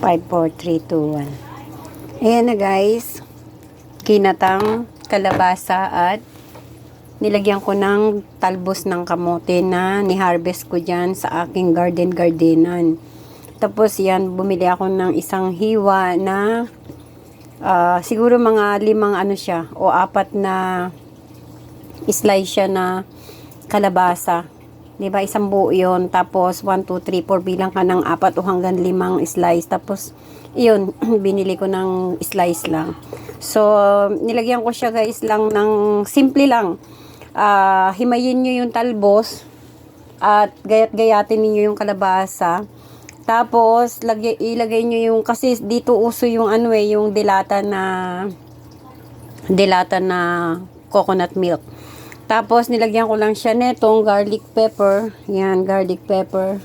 5, 4, 3, 2, 1. Ayan na guys. Kinatang, kalabasa at nilagyan ko ng talbos ng kamote na ni-harvest ko dyan sa aking gardenan. Tapos yan, bumili ako ng isang hiwa na siguro mga 5 ano siya o 4 na slice siya na kalabasa. 'Di ba? Isang buo 'yon. Tapos 1 2 3 4 bilang ka ng 4 o hanggang 5 slice. Tapos 'yun, binili ko ng slice lang. So, nilagyan ko siya guys lang ng simple lang. Himayin niyo yung talbos at gayat-gayatin niyo yung kalabasa. Tapos ilagay niyo yung, kasi dito uso yung yung dilata na coconut milk. Tapos nilagyan ko lang siya netong garlic pepper. Yan, garlic pepper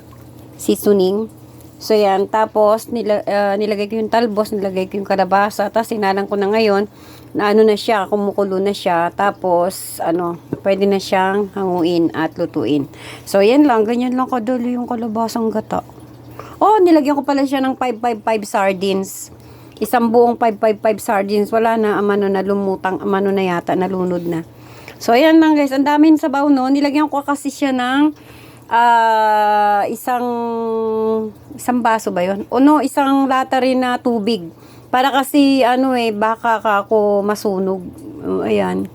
seasoning. So yan, tapos nilagay ko yung talbos, nilagay ko yung kalabasa, tapos sinalang ko na ngayon na na siya, kumukulo na siya. Tapos pwede na siyang hanguin at lutuin. So yan lang, ganyan lang kadali yung kalabasang gata. Oh, nilagyan ko pala siya ng 555 sardines. Isang buong 555 sardines. Wala na, na lumutang, na yata, nalunod na. So, ayan lang guys. Ang daming sabaw, no? Nilagyan ko kasi siya ng isang baso ba yun? O no, isang lata rin na tubig. Para kasi, baka ako masunog. Ayan.